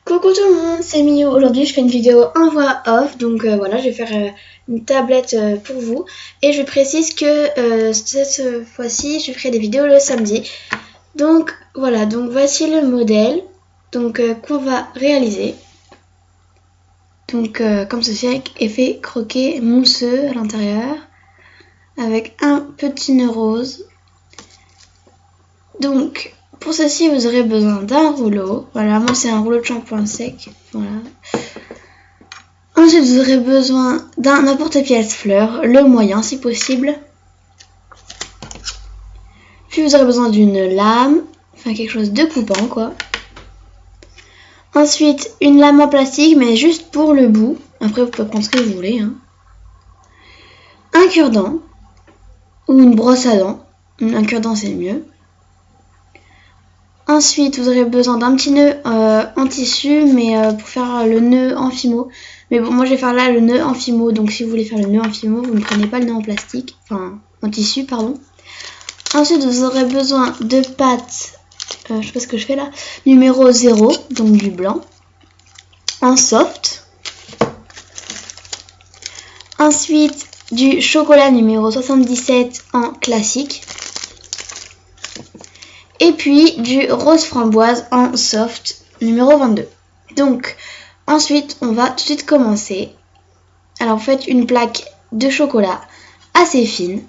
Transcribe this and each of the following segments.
Coucou tout le monde, c'est Mio. Aujourd'hui je fais une vidéo en voix off, donc voilà, je vais faire une tablette pour vous. Et je précise que cette fois-ci je ferai des vidéos le samedi. Donc voilà, donc voici le modèle qu'on va réaliser. Donc comme ceci, avec effet croquet mousseux à l'intérieur, avec un petit nœud rose. Donc pour ceci vous aurez besoin d'un rouleau. Voilà, moi c'est un rouleau de shampoing sec. Voilà. Ensuite vous aurez besoin d'un apporte-pièce fleurs, le moyen si possible. Puis vous aurez besoin d'une lame, enfin quelque chose de coupant quoi. Ensuite une lame en plastique mais juste pour le bout. Après vous pouvez prendre ce que vous voulez. Un cure-dent ou une brosse à dents. Un cure-dent c'est mieux. Ensuite, vous aurez besoin d'un petit nœud en tissu, mais pour faire le nœud en fimo. Mais bon, moi je vais faire là le nœud en fimo, donc si vous voulez faire le nœud en fimo, vous ne prenez pas le nœud en plastique, enfin en tissu, pardon. Ensuite, vous aurez besoin de pâte, je sais pas ce que je fais là, numéro 0, donc du blanc, en soft. Ensuite, du chocolat numéro 77 en classique. Et puis du rose framboise en soft numéro 22. Donc ensuite on va tout de suite commencer. Alors vous faites une plaque de chocolat assez fine.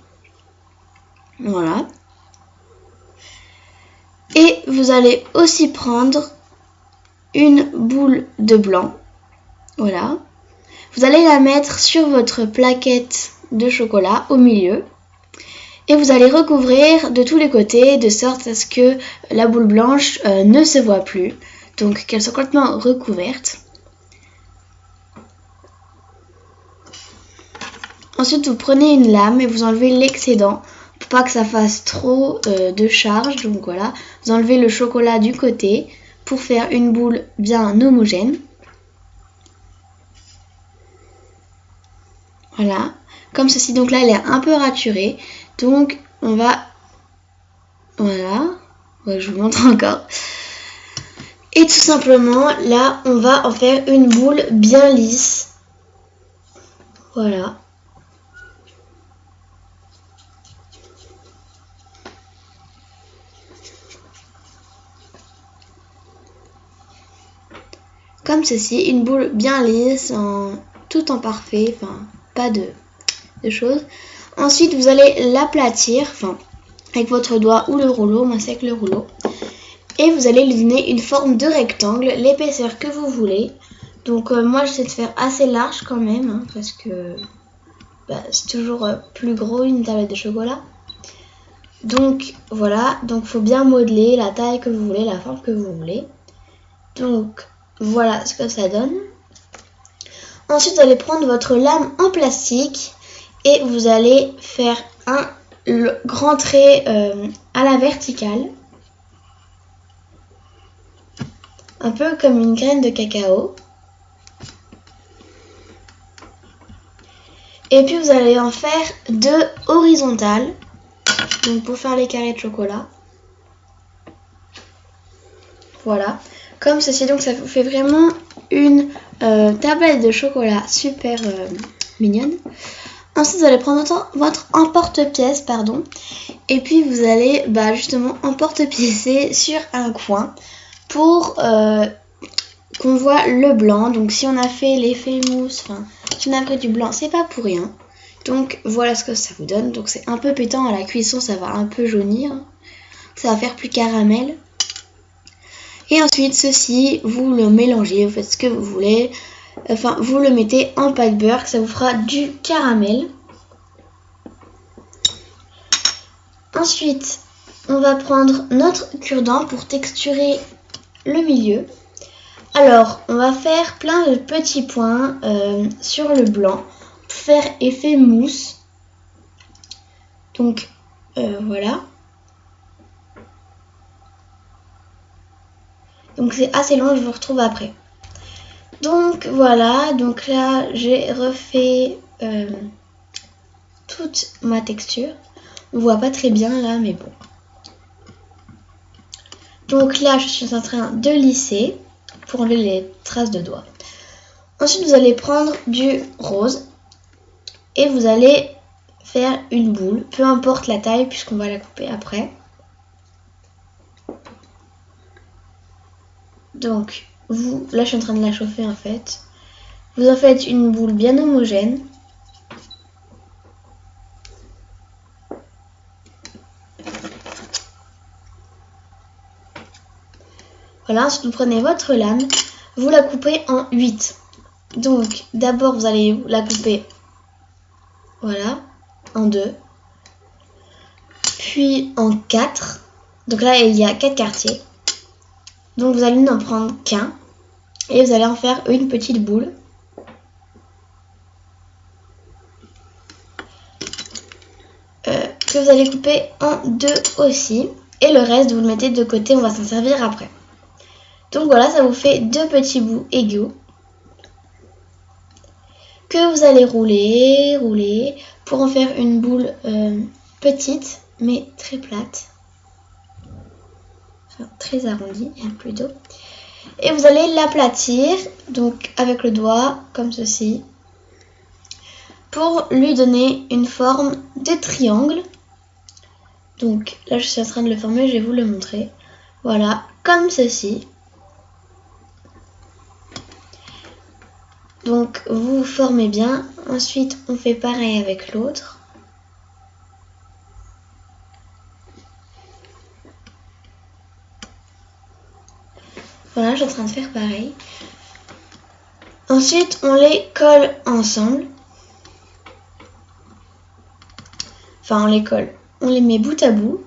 Voilà. Et vous allez aussi prendre une boule de blanc. Voilà. Vous allez la mettre sur votre plaquette de chocolat au milieu. Et vous allez recouvrir de tous les côtés de sorte à ce que la boule blanche ne se voit plus. Donc qu'elle soit complètement recouverte. Ensuite vous prenez une lame et vous enlevez l'excédent pour pas que ça fasse trop de charge. Donc voilà, vous enlevez le chocolat du côté pour faire une boule bien homogène. Voilà, comme ceci. Donc là elle est un peu raturée. Donc on va, voilà, ouais, je vous montre encore. Et tout simplement là on va en faire une boule bien lisse. Voilà. Comme ceci, une boule bien lisse, tout en parfait, enfin pas de choses. Ensuite vous allez l'aplatir, enfin avec votre doigt ou le rouleau, moi c'est avec le rouleau. Et vous allez lui donner une forme de rectangle, l'épaisseur que vous voulez. Donc moi j'essaie de faire assez large quand même, parce que c'est toujours plus gros une tablette de chocolat. Donc voilà, donc faut bien modeler la taille que vous voulez, la forme que vous voulez. Donc voilà ce que ça donne. Ensuite vous allez prendre votre lame en plastique et vous allez faire un grand trait à la verticale. Un peu comme une graine de cacao. Et puis vous allez en faire deux horizontales. Donc pour faire les carrés de chocolat. Voilà. Comme ceci, donc ça vous fait vraiment une tablette de chocolat super mignonne. Ensuite vous allez prendre votre emporte-pièce, pardon. Et puis vous allez justement emporte-piécer sur un coin. Pour qu'on voit le blanc. Donc si on a fait l'effet mousse, enfin si on a pris du blanc, c'est pas pour rien. Donc voilà ce que ça vous donne. Donc c'est un peu pétant à la cuisson, ça va un peu jaunir. Ça va faire plus caramel. Et ensuite ceci, vous le mélangez, vous faites ce que vous voulez. Enfin vous le mettez en pâte beurre, ça vous fera du caramel. Ensuite on va prendre notre cure-dent pour texturer le milieu. Alors on va faire plein de petits points sur le blanc pour faire effet mousse. Donc voilà. Donc c'est assez long, je vous retrouve après. Donc voilà, donc là j'ai refait toute ma texture. On voit pas très bien là, mais bon. Donc là je suis en train de lisser. pour enlever les traces de doigts. Ensuite, vous allez prendre du rose et vous allez faire une boule, peu importe la taille puisqu'on va la couper après. Donc, là je suis en train de la chauffer en fait. Vous en faites une boule bien homogène. Voilà, ensuite vous prenez votre lame, vous la coupez en 8. Donc d'abord vous allez la couper, voilà, en 2. Puis en 4. Donc là il y a 4 quartiers. Donc vous allez n'en prendre qu'un. Et vous allez en faire une petite boule. Que vous allez couper en 2 aussi. Et le reste vous le mettez de côté, on va s'en servir après. Donc voilà, ça vous fait 2 petits bouts égaux que vous allez rouler pour en faire une boule petite mais très plate, enfin, très arrondie plutôt. Et vous allez l'aplatir donc avec le doigt comme ceci pour lui donner une forme de triangle. Donc là je suis en train de le former, je vais vous le montrer. Voilà, comme ceci. Donc vous formez bien, ensuite on fait pareil avec l'autre. Voilà, je suis en train de faire pareil. Ensuite on les colle ensemble. Enfin on les colle, on les met bout à bout.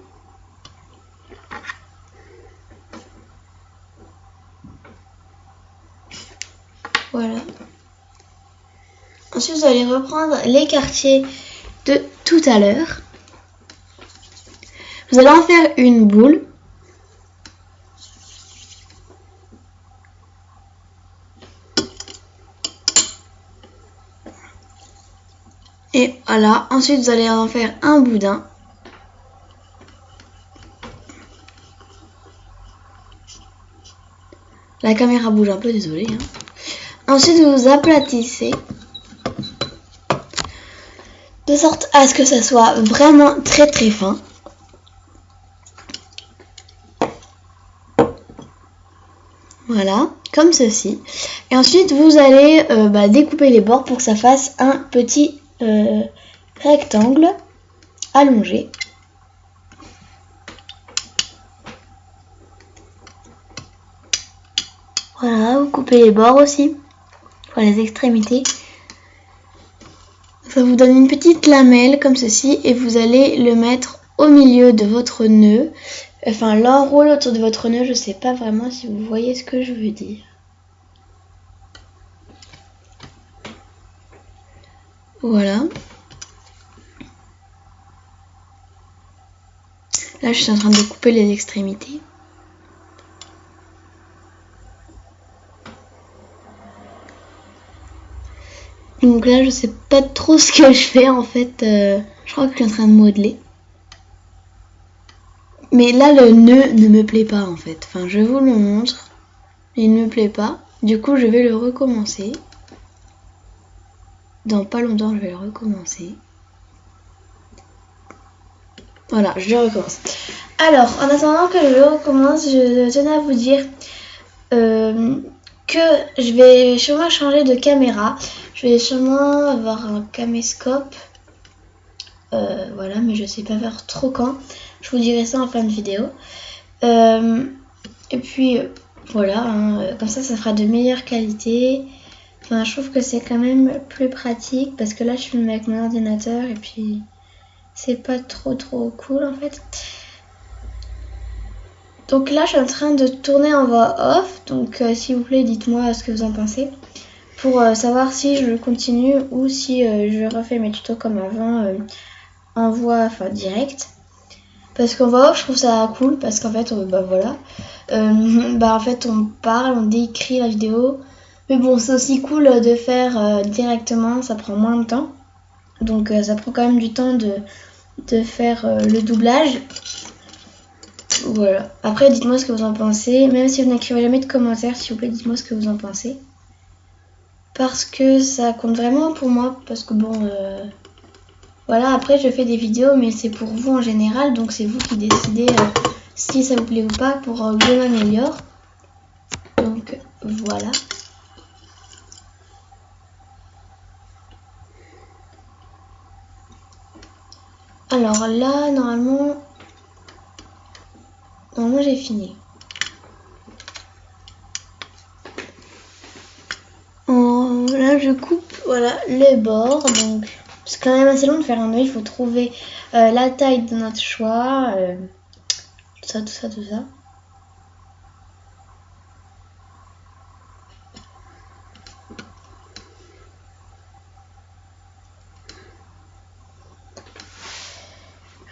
Voilà. Ensuite, vous allez reprendre les quartiers de tout à l'heure. Vous allez en faire une boule. Et voilà. Ensuite, vous allez en faire un boudin. La caméra bouge un peu, désolé. Ensuite, vous aplatissez. De sorte à ce que ça soit vraiment très très fin. Voilà, comme ceci. Et ensuite vous allez découper les bords pour que ça fasse un petit rectangle allongé. Voilà, vous coupez les bords aussi, pour les extrémités. Ça vous donne une petite lamelle comme ceci et vous allez le mettre au milieu de votre nœud. Enfin, l'enroule autour de votre nœud, je ne sais pas vraiment si vous voyez ce que je veux dire. Voilà. Là, je suis en train de couper les extrémités. Donc là, je sais pas trop ce que je fais en fait. Je crois que je suis en train de modeler. Mais là, le nœud ne me plaît pas en fait. Enfin, je vous le montre. Il ne me plaît pas. Du coup, je vais le recommencer. Dans pas longtemps, je vais le recommencer. Voilà, je recommence. Alors, en attendant que je recommence, je tenais à vous dire que je vais sûrement changer de caméra. Je vais sûrement avoir un caméscope. Voilà, mais je sais pas faire trop quand. Je vous dirai ça en fin de vidéo. Et puis, voilà, comme ça fera de meilleure qualité. Enfin, je trouve que c'est quand même plus pratique parce que là, je filme avec mon ordinateur et puis c'est pas trop cool en fait. Donc là, je suis en train de tourner en voix off. Donc, s'il vous plaît, dites-moi ce que vous en pensez pour savoir si je continue ou si je refais mes tutos comme avant en voix directe. Parce qu'en voix off, je trouve ça cool parce qu'en fait, voilà. En fait, on parle, on décrit la vidéo. Mais bon, c'est aussi cool de faire directement, ça prend moins de temps. Donc, ça prend quand même du temps de faire le doublage. Voilà. Après, dites-moi ce que vous en pensez. Même si vous n'écrivez jamais de commentaires, s'il vous plaît, dites-moi ce que vous en pensez. Parce que ça compte vraiment pour moi. Parce que bon, voilà, après je fais des vidéos, mais c'est pour vous en général. Donc c'est vous qui décidez si ça vous plaît ou pas pour que je m'améliore. Donc voilà. Alors là, normalement j'ai fini. Là je coupe voilà les bords, donc c'est quand même assez long de faire un œil, il faut trouver la taille de notre choix, tout ça.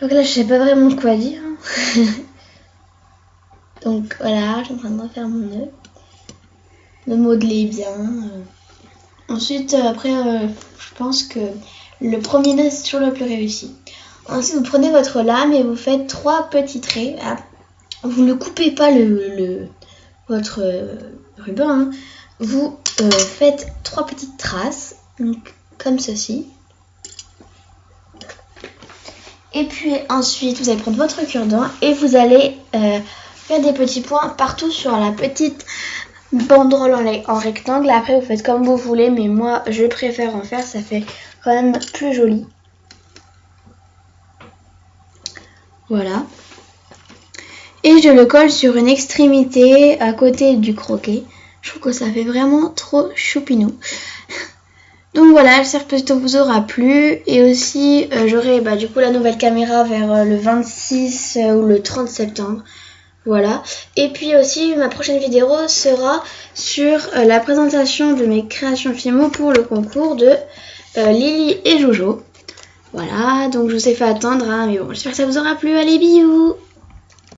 Donc là je sais pas vraiment quoi dire. Donc voilà, je suis en train de refaire mon œil, de modeler bien. Ensuite après je pense que le premier nœud c'est toujours le plus réussi. Ensuite vous prenez votre lame et vous faites 3 petits traits. Vous ne coupez pas votre ruban, hein. Vous faites 3 petites traces, donc, comme ceci. Et puis ensuite vous allez prendre votre cure-dent et vous allez faire des petits points partout sur la petite banderole en rectangle. Après vous faites comme vous voulez, mais moi je préfère en faire, ça fait quand même plus joli. Voilà. Et je le colle sur une extrémité à côté du croquet. Je trouve que ça fait vraiment trop choupinou. Donc voilà, j'espère que cette vidéo vous aura plu. Et aussi, j'aurai du coup la nouvelle caméra vers le 26 ou le 30 septembre. Voilà. Et puis aussi, ma prochaine vidéo sera sur la présentation de mes créations Fimo pour le concours de Lily et Jojo. Voilà, donc je vous ai fait attendre, hein, mais bon, j'espère que ça vous aura plu. Allez, bisous!